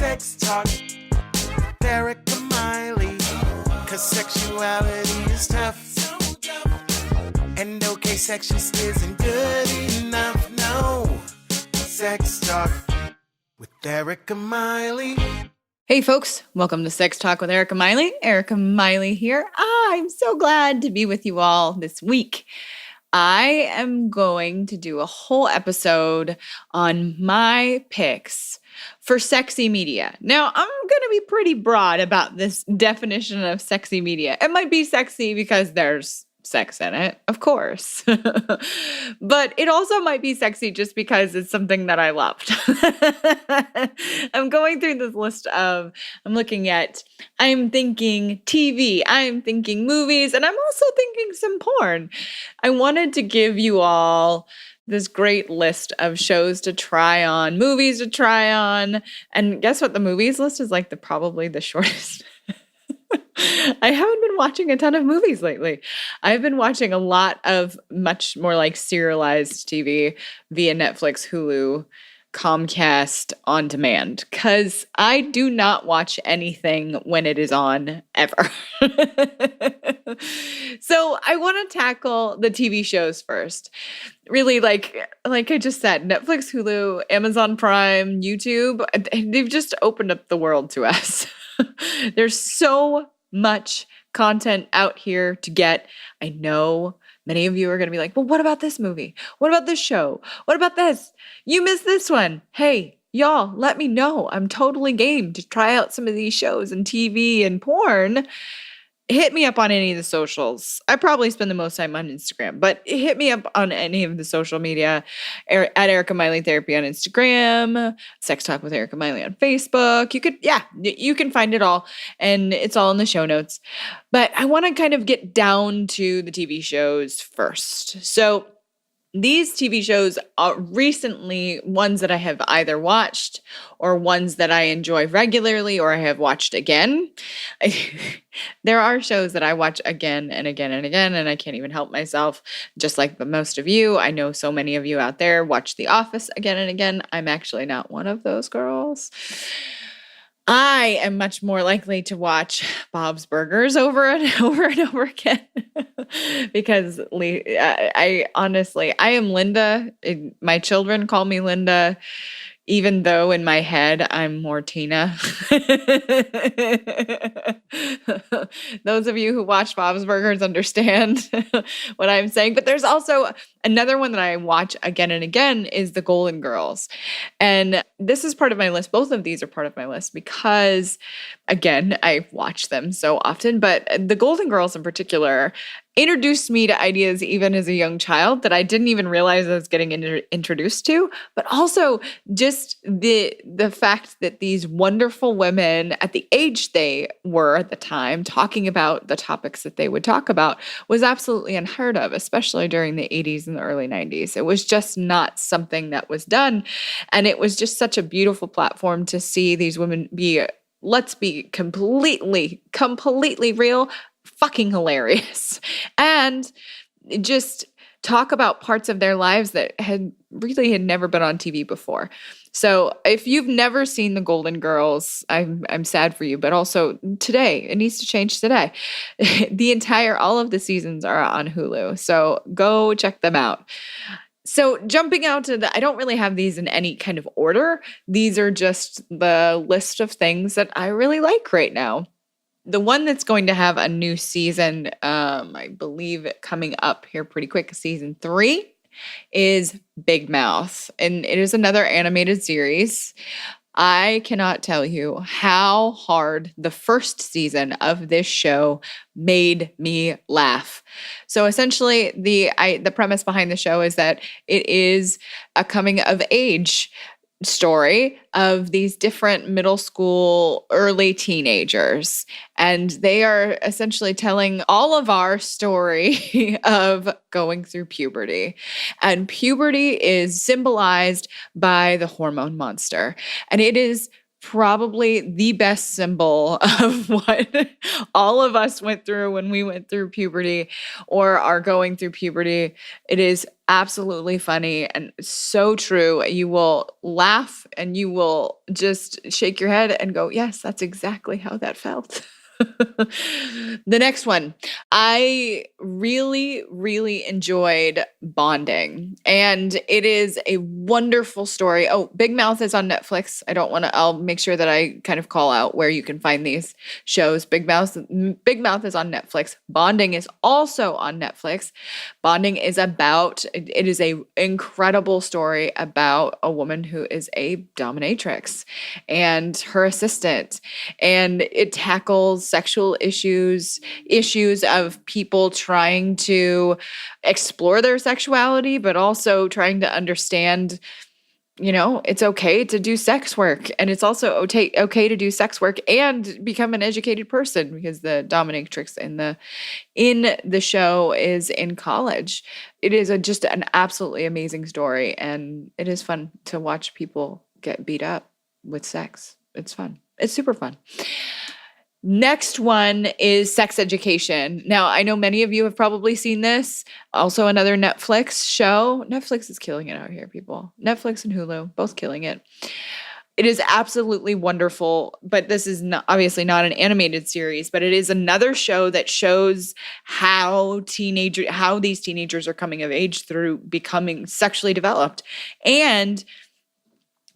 Sex Talk with Erika Miley. 'Cause sexuality is tough. And okay, sex just isn't good enough, no. Sex Talk with Erika Miley. Hey folks, welcome to Sex Talk with Erika Miley. Erika Miley here. I'm so glad to be with you all this week. I am going to do a whole episode on my picks for sexy media. Now, I'm going to be pretty broad about this definition of sexy media. It might be sexy because there's sex in it, of course. But it also might be sexy just because it's something that I loved. I'm going through this list I'm thinking TV, I'm thinking movies, and I'm also thinking some porn. I wanted to give you all this great list of shows to try on, movies to try on. And guess what? The movies list is like probably the shortest. I haven't been watching a ton of movies lately. I've been watching a lot of much more like serialized TV via Netflix, Hulu, Comcast on demand, because I do not watch anything when it is on ever. So I want to tackle the TV shows first. Really, like I just said, Netflix, Hulu, Amazon Prime, YouTube, they've just opened up the world to us. There's so much content out here to get. I know many of you are going to be like, well, what about this movie? What about this show? What about this? You missed this one. Hey, y'all, let me know. I'm totally game to try out some of these shows and TV and porn. Hit me up on any of the socials. I probably spend the most time on Instagram, but hit me up on any of the social media at Erika Miley Therapy on Instagram, Sex Talk with Erika Miley on Facebook. You can find it all, and it's all in the show notes. But I want to kind of get down to the TV shows first. So these TV shows are recently ones that I have either watched or ones that I enjoy regularly or I have watched again. There are shows that I watch again and again and again, and I can't even help myself. Just like most of you, I know so many of you out there watch The Office again and again. I'm actually not one of those girls. I am much more likely to watch Bob's Burgers over and over and over again because I honestly, I am Linda. My children call me Linda, even though in my head I'm more Tina. Those of you who watch Bob's Burgers understand what I'm saying. But there's also another one that I watch again and again is The Golden Girls. And this is part of my list. Both of these are part of my list because, again, I watch them so often. But The Golden Girls in particular introduced me to ideas even as a young child that I didn't even realize I was getting introduced to, but also just the fact that these wonderful women at the age they were at the time talking about the topics that they would talk about was absolutely unheard of, especially during the 80s and the early 90s. It was just not something that was done. And it was just such a beautiful platform to see these women be, let's be completely real, fucking hilarious, and just talk about parts of their lives that had never been on TV before. So if you've never seen The Golden Girls, I'm sad for you, but also today, it needs to change today. All of the seasons are on Hulu, so go check them out. So jumping out to I don't really have these in any kind of order. These are just the list of things that I really like right now. The one that's going to have a new season, I believe coming up here pretty quick, season 3, is Big Mouth. And it is another animated series. I cannot tell you how hard the first season of this show made me laugh. So essentially, the premise behind the show is that it is a coming of age story of these different middle school, early teenagers. And they are essentially telling all of our story of going through puberty. And puberty is symbolized by the hormone monster. And it is probably the best symbol of what all of us went through when we went through puberty or are going through puberty. It is absolutely funny and so true. You will laugh and you will just shake your head and go, yes, that's exactly how that felt. The next one, I really, really enjoyed Bonding, and it is a wonderful story. Oh, Big Mouth is on Netflix. I'll make sure that I kind of call out where you can find these shows. Big Mouth is on Netflix. Bonding is also on Netflix. Bonding is it is a incredible story about a woman who is a dominatrix and her assistant, and it tackles sexual issues of people trying to explore their sexuality, but also trying to understand, it's okay to do sex work, and it's also okay to do sex work and become an educated person, because the dominatrix in the show is in college. It is just an absolutely amazing story, and it is fun to watch people get beat up with sex. It's fun. It's super fun. Next one is Sex Education. Now, I know many of you have probably seen this. Also another Netflix show. Netflix is killing it out here, people. Netflix and Hulu, both killing it. It is absolutely wonderful, but this is obviously not an animated series, but it is another show that shows how these teenagers are coming of age through becoming sexually developed. And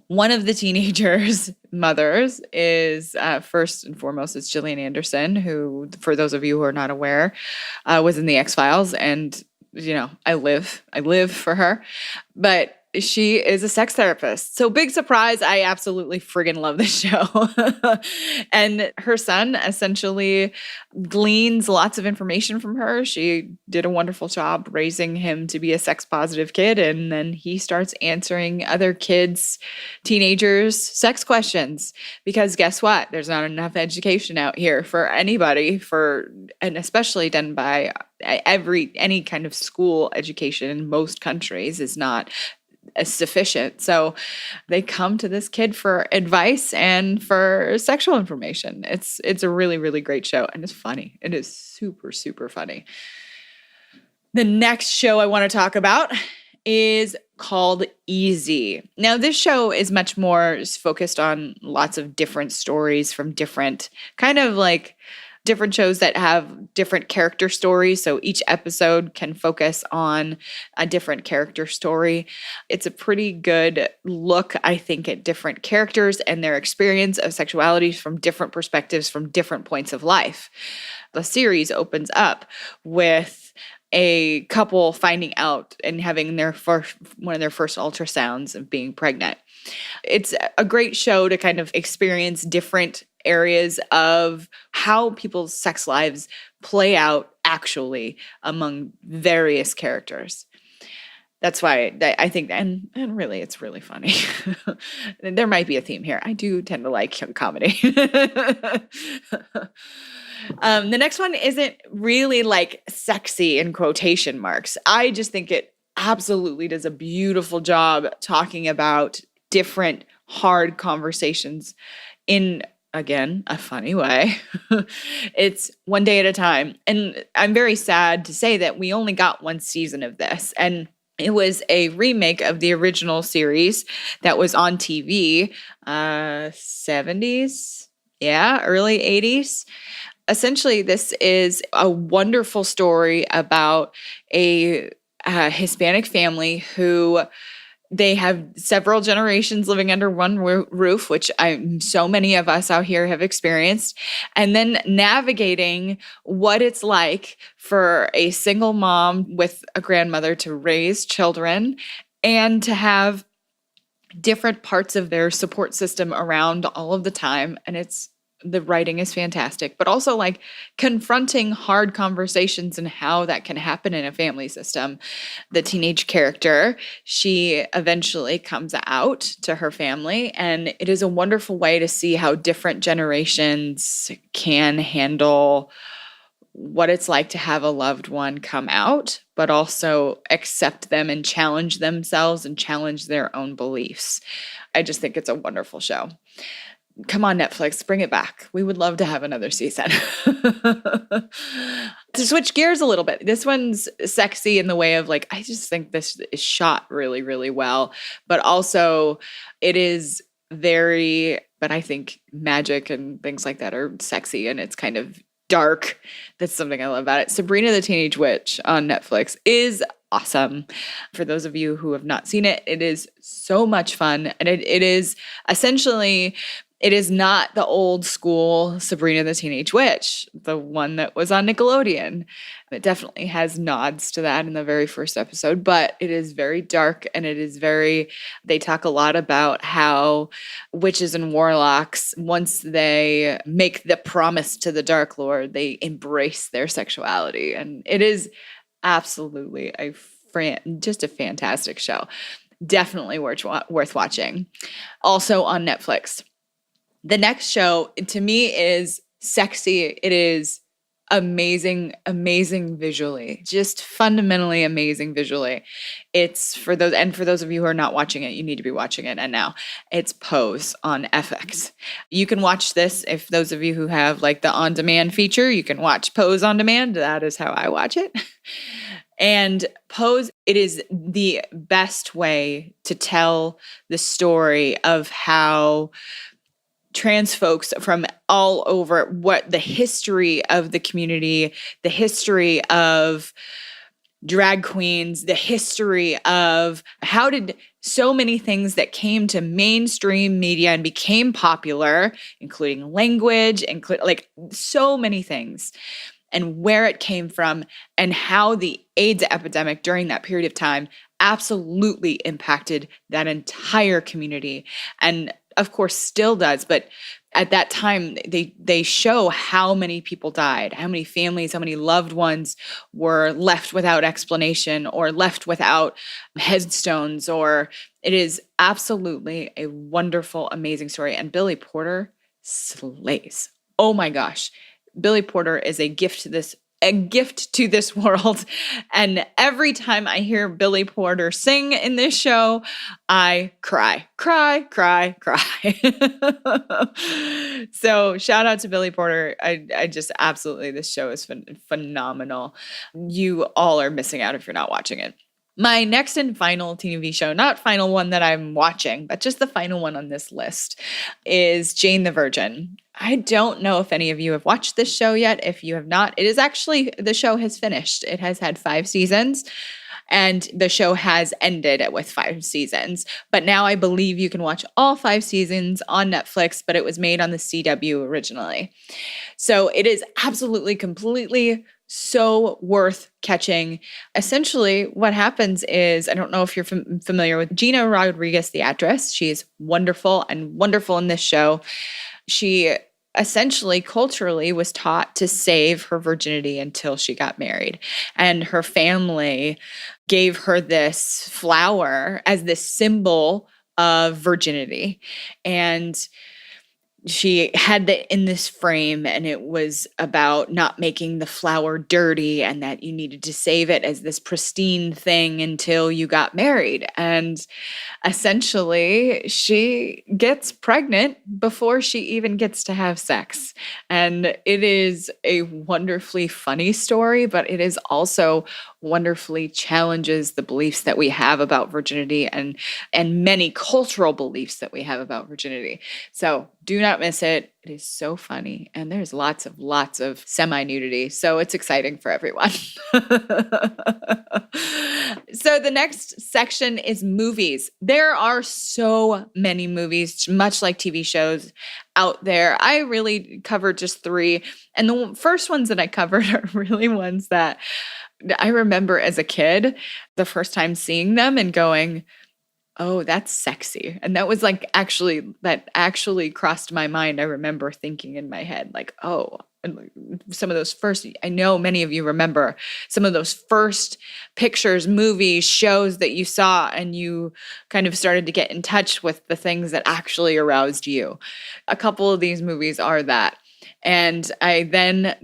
one of the teenagers' mothers is, first and foremost, it's Gillian Anderson, who, for those of you who are not aware, was in the X-Files, and I live for her. But she is a sex therapist. So big surprise, I absolutely friggin' love this show. And her son essentially gleans lots of information from her. She did a wonderful job raising him to be a sex positive kid. And then he starts answering other teenagers' sex questions. Because guess what? There's not enough education out here for anybody, and especially done by any kind of school education in most countries is not sufficient. So they come to this kid for advice and for sexual information. It's a really, really great show, and it's funny. It is super, super funny. The next show I want to talk about is called Easy. Now, this show is much more focused on lots of different stories from different different shows that have different character stories. So each episode can focus on a different character story. It's a pretty good look, I think, at different characters and their experience of sexuality from different perspectives, from different points of life. The series opens up with a couple finding out and having one of their first ultrasounds of being pregnant. It's a great show to kind of experience different areas of how people's sex lives play out actually among various characters. That's why I think, and really, it's really funny. There might be a theme here. I do tend to like comedy. The next one isn't really like sexy in quotation marks. I just think it absolutely does a beautiful job talking about different hard conversations in, again, a funny way. It's one day at a time. And I'm very sad to say that we only got one season of this. And it was a remake of the original series that was on TV, 70s, early 80s. Essentially, this is a wonderful story about a Hispanic family who they have several generations living under one roof, which so many of us out here have experienced, and then navigating what it's like for a single mom with a grandmother to raise children and to have different parts of their support system around all of the time. And the writing is fantastic, but also like confronting hard conversations and how that can happen in a family system. The teenage character, she eventually comes out to her family, and it is a wonderful way to see how different generations can handle what it's like to have a loved one come out, but also accept them and challenge themselves and challenge their own beliefs. I just think it's a wonderful show. Come on, Netflix, bring it back. We would love to have another season. To switch gears a little bit, this one's sexy in the way of like, I just think this is shot really, really well, but also it is very, but I think magic and things like that are sexy and it's kind of dark. That's something I love about it. Sabrina the Teenage Witch on Netflix is awesome. For those of you who have not seen it, it is so much fun. And it is essentially, it is not the old school Sabrina the Teenage Witch, the one that was on Nickelodeon. It definitely has nods to that in the very first episode, but it is very dark and it is very, they talk a lot about how witches and warlocks, once they make the promise to the Dark Lord, they embrace their sexuality. And it is absolutely just a fantastic show. Definitely worth watching. Also on Netflix. The next show to me is sexy. It is amazing, amazing visually, just fundamentally amazing visually. It's for those of you who are not watching it, you need to be watching it. And now it's Pose on FX. You can watch this if those of you who have like the on-demand feature, you can watch Pose on demand. That is how I watch it. And Pose, it is the best way to tell the story of how trans folks from all over, what the history of the community, the history of drag queens, the history of how did so many things that came to mainstream media and became popular, including language, like so many things, and where it came from and how the AIDS epidemic during that period of time absolutely impacted that entire community. And of course still does, but at that time they show how many people died, how many families, how many loved ones were left without explanation or left without headstones, or it is absolutely a wonderful, amazing story. And Billy Porter slays. Oh my gosh. Billy Porter is a gift to this world. And every time I hear Billy Porter sing in this show, I cry. So shout out to Billy Porter. I just absolutely, this show is phenomenal. You all are missing out if you're not watching it. My next and final TV show, not final one that I'm watching, but just the final one on this list, is Jane the Virgin. I don't know if any of you have watched this show yet. If you have not, it is actually, the show has finished. It has had 5 seasons and the show has ended with 5 seasons. But now I believe you can watch all 5 seasons on Netflix, but it was made on the CW originally. So it is absolutely, completely so worth catching. Essentially, what happens is, I don't know if you're familiar with Gina Rodriguez, the actress. She's wonderful and wonderful in this show. She essentially culturally was taught to save her virginity until she got married. And her family gave her this flower as this symbol of virginity. And she had that in this frame, and it was about not making the flower dirty and that you needed to save it as this pristine thing until you got married. And essentially, she gets pregnant before she even gets to have sex. And it is a wonderfully funny story, but it is also wonderfully challenges the beliefs that we have about virginity and many cultural beliefs that we have about virginity. So do not miss it. It is so funny. And there's lots of semi-nudity. So it's exciting for everyone. So the next section is movies. There are so many movies, much like TV shows out there. I really covered just 3. And the first ones that I covered are really ones that I remember as a kid, the first time seeing them and going, oh, that's sexy. And that was like, that actually crossed my mind. I remember thinking in my head, like, oh, and some of those first, I know many of you remember some of those first pictures, movies, shows that you saw, and you kind of started to get in touch with the things that actually aroused you. A couple of these movies are that. And after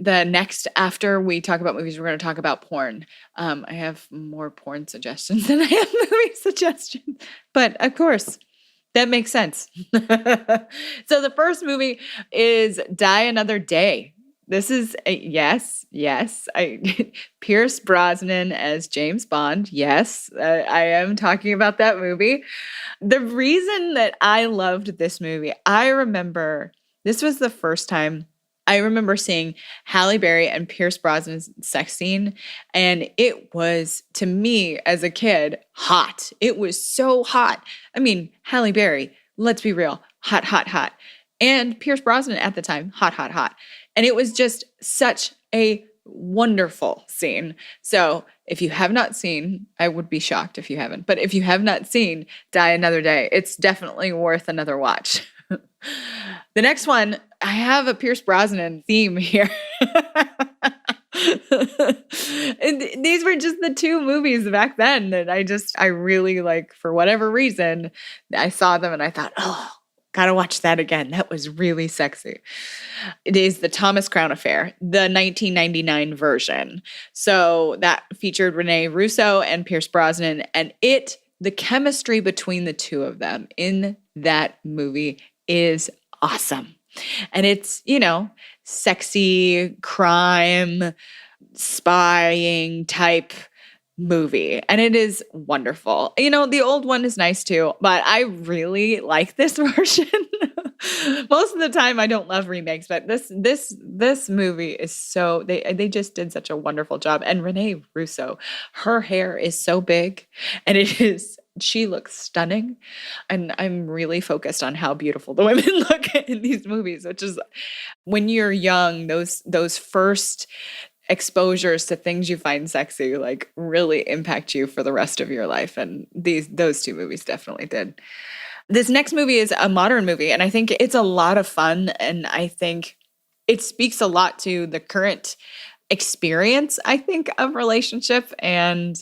we talk about movies, we're going to talk about porn. I have more porn suggestions than I have movie suggestions. But of course, That makes sense. So the first movie is Die Another Day. This is yes. Pierce Brosnan as James Bond. Yes, I am talking about that movie. The reason that I loved this movie, I remember this was the first time I remember seeing Halle Berry and Pierce Brosnan's sex scene, and it was, to me as a kid, hot. It was so hot. I mean, Halle Berry, let's be real, hot, hot, hot. And Pierce Brosnan at the time, hot, hot, hot. And it was just such a wonderful scene. So if you have not seen, I would be shocked if you haven't, but if you have not seen Die Another Day, it's definitely worth another watch. The next one, I have a Pierce Brosnan theme here. And these were just the two movies back then that I really like, for whatever reason, I saw them and I thought, oh, gotta watch that again. That was really sexy. It is the Thomas Crown Affair, the 1999 version. So that featured Rene, Russo, and Pierce Brosnan. And the chemistry between the two of them in that movie is awesome. And it's, sexy crime, spying type movie. And it is wonderful. The old one is nice too, but I really like this version. Most of the time I don't love remakes, but this movie is so, they just did such a wonderful job. And Rene Russo, her hair is so big and she looks stunning. And I'm really focused on how beautiful the women look in these movies, which is, when you're young, those first exposures to things you find sexy like really impact you for the rest of your life. And those two movies definitely did. This next movie is a modern movie, and I think it's a lot of fun. And I think it speaks a lot to the current experience, I think, of relationship and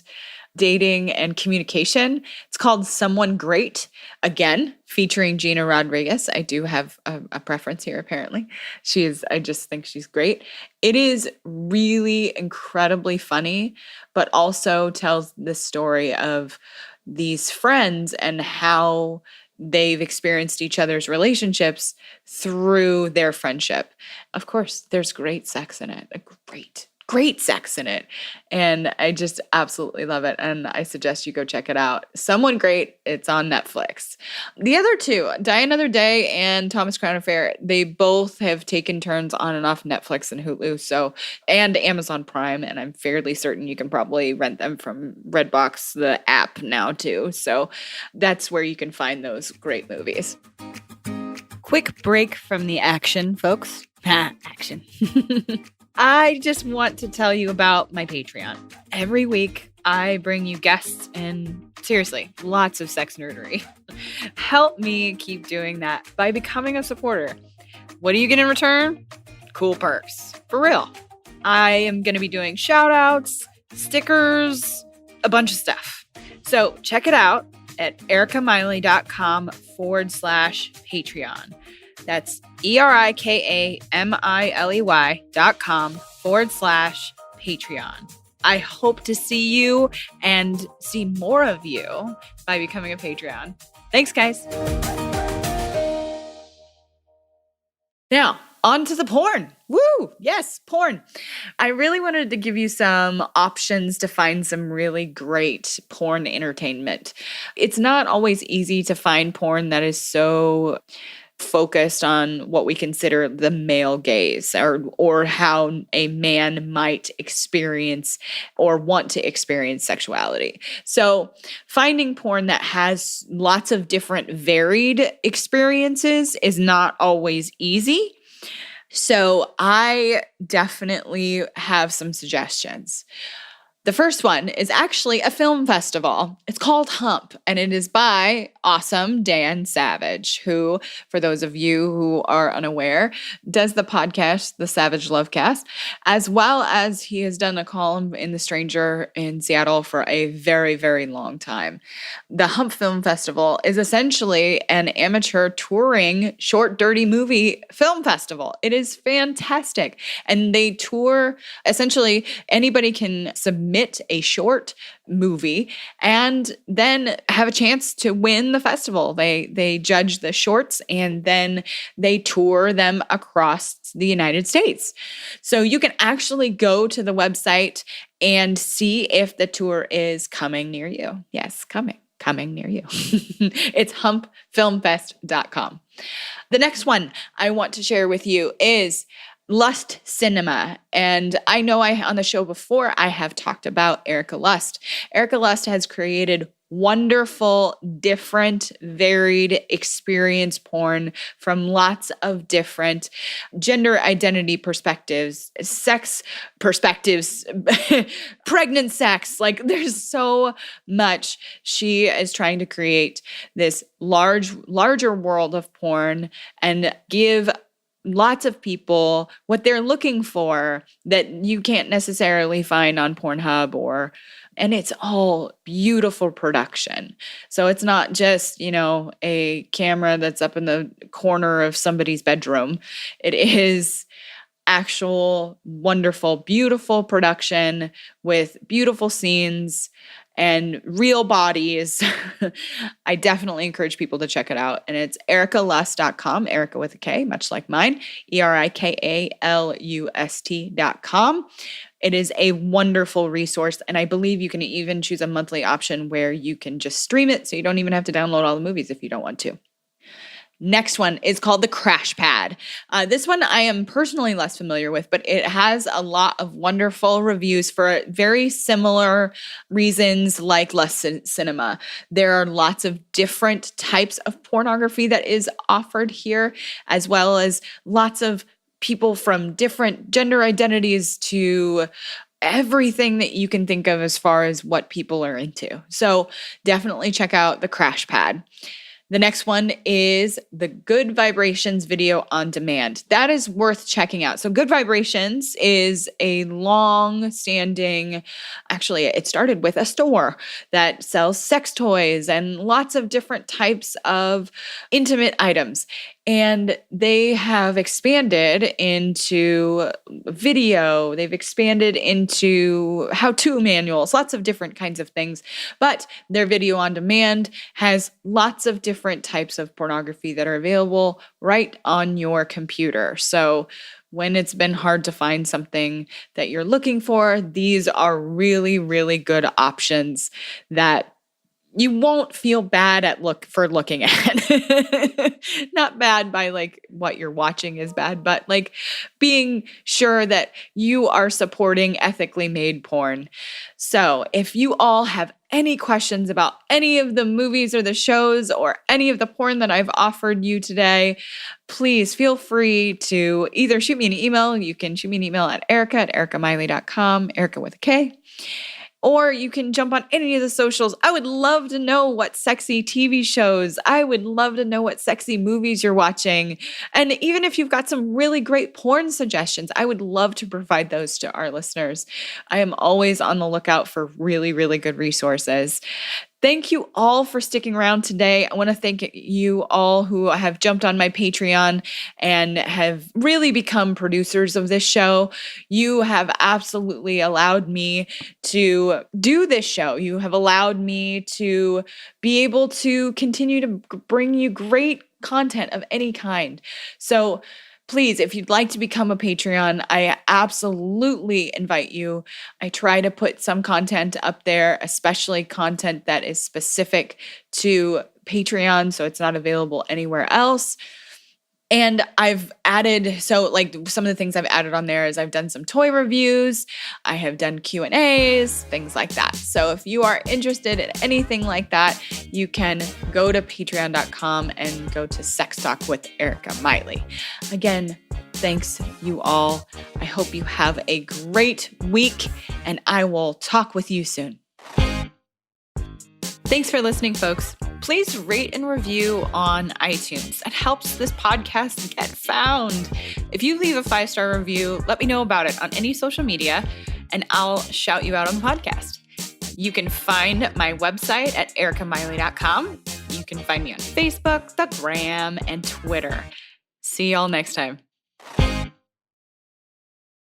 dating and communication. It's called Someone Great, again, featuring Gina Rodriguez. I do have a preference here, apparently. I just think she's great. It is really incredibly funny, but also tells the story of these friends and how they've experienced each other's relationships through their friendship. Of course, there's great sex in it. Great sex in it. And I just absolutely love it. And I suggest you go check it out. Someone Great. It's on Netflix. The other two, Die Another Day and Thomas Crown Affair, they both have taken turns on and off Netflix and Hulu, and Amazon Prime. And I'm fairly certain you can probably rent them from Redbox, the app now too. So that's where you can find those great movies. Quick break from the action, folks. Action. I just want to tell you about my Patreon. Every week, I bring you guests and, seriously, lots of sex nerdery. Help me keep doing that by becoming a supporter. What do you get in return? Cool perks. For real. I am going to be doing shout-outs, stickers, a bunch of stuff. So check it out at erikamiley.com/Patreon. That's erikamiley.com/Patreon. I hope to see you and see more of you by becoming a Patreon. Thanks, guys. Now, on to the porn. Woo! Yes, porn. I really wanted to give you some options to find some really great porn entertainment. It's not always easy to find porn that is so focused on what we consider the male gaze, or how a man might experience or want to experience sexuality. So finding porn that has lots of different varied experiences is not always easy. So I definitely have some suggestions. The first one is actually a film festival. It's called Hump, and it is by awesome Dan Savage, who, for those of you who are unaware, does the podcast, The Savage Lovecast, as well as he has done a column in The Stranger in Seattle for a very, very long time. The Hump Film Festival is essentially an amateur touring short, dirty movie film festival. It is fantastic. And they tour, essentially, anybody can submit submit a short movie and then have a chance to win the festival. They judge the shorts and then they tour them across the United States. So you can actually go to the website and see if the tour is coming near you. Yes, coming near you. It's humpfilmfest.com. The next one I want to share with you is Lust Cinema. And I know on the show before, I have talked about Erika Lust. Erika Lust has created wonderful, different, varied experience porn from lots of different gender identity perspectives, sex perspectives, pregnant sex. Like there's so much. She is trying to create this larger world of porn and give lots of people what they're looking for that you can't necessarily find on Pornhub and it's all beautiful production. So it's not just, a camera that's up in the corner of somebody's bedroom. It is actual, wonderful, beautiful production with beautiful scenes and real bodies. I definitely encourage people to check it out. And it's erikalust.com, Erika with a K, much like mine, ERIKALUST.com. It is a wonderful resource. And I believe you can even choose a monthly option where you can just stream it. So you don't even have to download all the movies if you don't want to. Next one is called the Crash Pad. This one I am personally less familiar with, but it has a lot of wonderful reviews for very similar reasons like Lust Cinema. There are lots of different types of pornography that is offered here, as well as lots of people from different gender identities to everything that you can think of as far as what people are into. So definitely check out the Crash Pad. The next one is the Good Vibrations Video on Demand. That is worth checking out. So Good Vibrations is a long-standing, actually it started with a store that sells sex toys and lots of different types of intimate items. And they have expanded into video. They've expanded into how-to manuals, lots of different kinds of things. But their video on demand has lots of different types of pornography that are available right on your computer. So when it's been hard to find something that you're looking for, these are really, really good options that you won't feel bad for looking at. Not bad by like what you're watching is bad, but like being sure that you are supporting ethically made porn. So if you all have any questions about any of the movies or the shows or any of the porn that I've offered you today, please feel free to either shoot me an email. You can shoot me an email at Erika@erikamiley.com, Erika with a K. Or you can jump on any of the socials. I would love to know what sexy TV shows. I would love to know what sexy movies you're watching. And even if you've got some really great porn suggestions, I would love to provide those to our listeners. I am always on the lookout for really, really good resources. Thank you all for sticking around today. I want to thank you all who have jumped on my Patreon and have really become producers of this show. You have absolutely allowed me to do this show. You have allowed me to be able to continue to bring you great content of any kind. So please, if you'd like to become a Patreon, I absolutely invite you. I try to put some content up there, especially content that is specific to Patreon, so it's not available anywhere else. And I've added, so like some of the things I've added on there is I've done some toy reviews, I have done Q&As, things like that. So if you are interested in anything like that, you can go to patreon.com and go to Sex Talk with Erika Miley. Again, thanks you all. I hope you have a great week and I will talk with you soon. Thanks for listening, folks. Please rate and review on iTunes. It helps this podcast get found. If you leave a 5-star review, let me know about it on any social media, and I'll shout you out on the podcast. You can find my website at erikamiley.com. You can find me on Facebook, the Gram, and Twitter. See y'all next time.